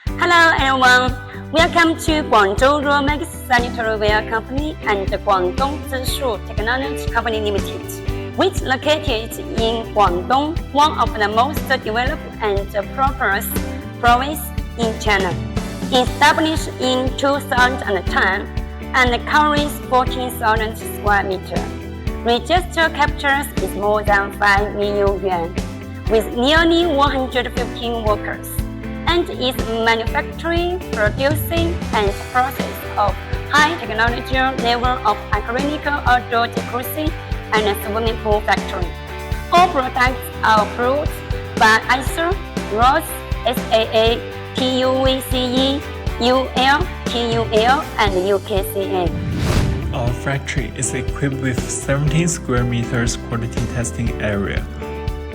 Hello everyone, welcome to Guangzhou Romex Sanitary Ware Company and Guangdong Zishu Technology Company Limited, which located in Guangdong, one of the most developed and prosperous provinces in China. Established in 2010 and covers 14,000 square meters. Registered capitals is more than 5 million yuan, with nearly 115 workers, and is manufacturing, producing, and process of high technology level of acrylic outdoor jacuzzi and swimming pool factory. All products are approved by ISO, RoHS, SAA, TUVCE, UL, TUL, and UKCA. Our factory is equipped with 17 square meters quality testing area.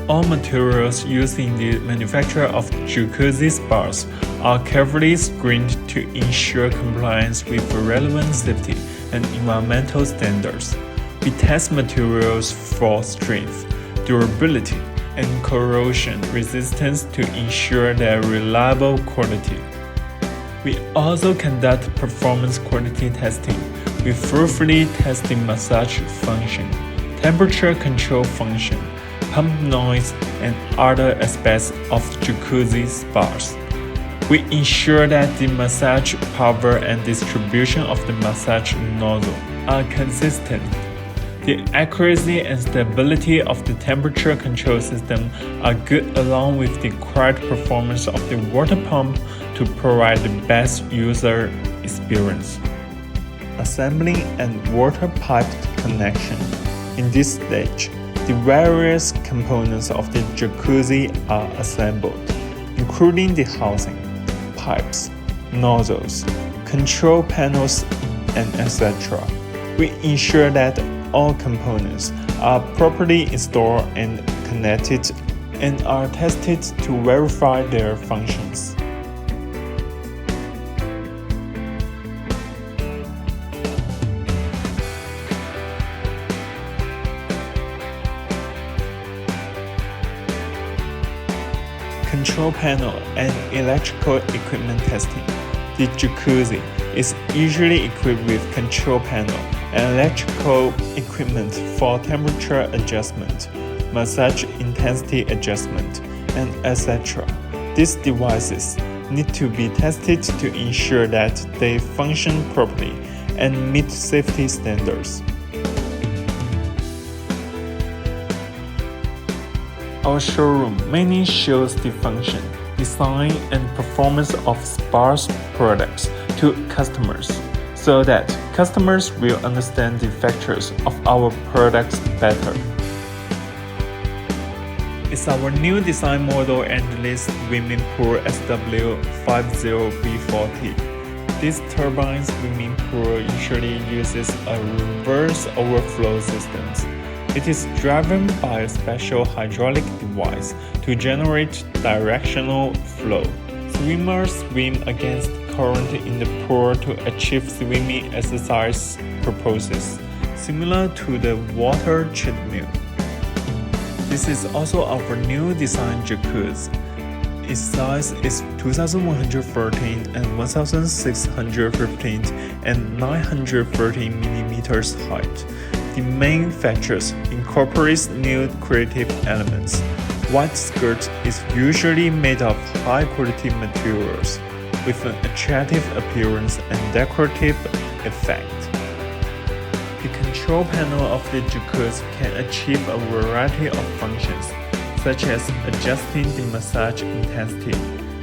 All materials used in the manufacture of jacuzzi spas are carefully screened to ensure compliance with relevant safety and environmental standards. We test materials for strength, durability, and corrosion resistance to ensure their reliable quality. We also conduct performance quality testing. We thoroughly test the massage function, temperature control function, pump noise, and other aspects of jacuzzi spas. We ensure that the massage power and distribution of the massage nozzle are consistent. The accuracy and stability of the temperature control system are good, along with the correct performance of the water pump to provide the best user experience. Assembling and water pipe connection. In this stage, the various components of the jacuzzi are assembled, including the housing, pipes, nozzles, control panels, and etc. We ensure that all components are properly installed and connected and are tested to verify their functions. Control panel and electrical equipment testing. The jacuzzi is usually equipped with control panel and electrical equipment for temperature adjustment, massage intensity adjustment, and etc. These devices need to be tested to ensure that they function properly and meet safety standards. Our showroom mainly shows the function, design, and performance of spas products to customers, so that customers will understand the features of our products better. It's our new design model endless swimming pool SW50B40. This turbine swimming pool usually uses a reverse overflow system. It is driven by a special hydraulic device to generate directional flow. Swimmers swim against current in the pool to achieve swimming exercise purposes, similar to the water treadmill. This is also our new design jacuzzi. Its size is 2,113 and 1,615 and 930 millimeters height. The main features incorporates new creative elements. White skirt is usually made of high-quality materials with an attractive appearance and decorative effect. The control panel of the jacuzzi can achieve a variety of functions, such as adjusting the massage intensity,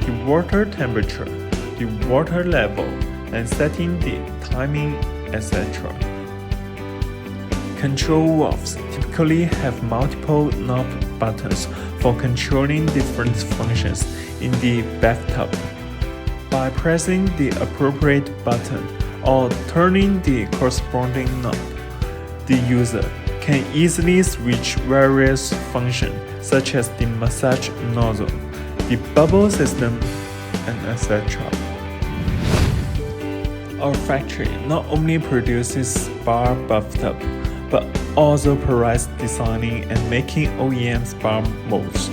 the water temperature, the water level, and setting the timing, etc. Control valves typically have multiple knob buttons for controlling different functions in the bathtub. By pressing the appropriate button or turning the corresponding knob, the user can easily switch various functions such as the massage nozzle, the bubble system, and etc. Our factory not only produces spa bathtub, but also provides designing and making OEM spa molds.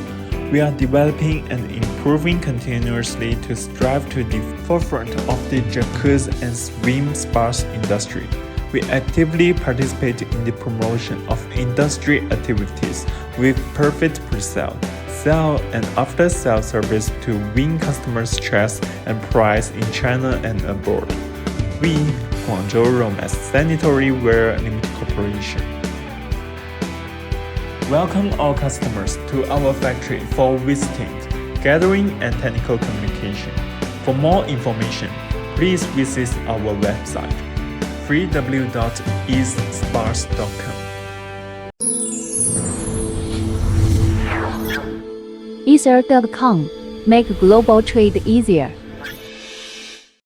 We are developing and improving continuously to strive to the forefront of the jacuzzi and swim spas industry. We actively participate in the promotion of industry activities with perfect pre-sale, sale and after-sale service to win customers' trust and price in China and abroad. We, Guangzhou Romex Sanitary Ware Limited Corporation, welcome all customers to our factory for visiting, gathering, and technical communication. For more information, please visit our website www.eastspars.com. Ether.com. Make global trade easier.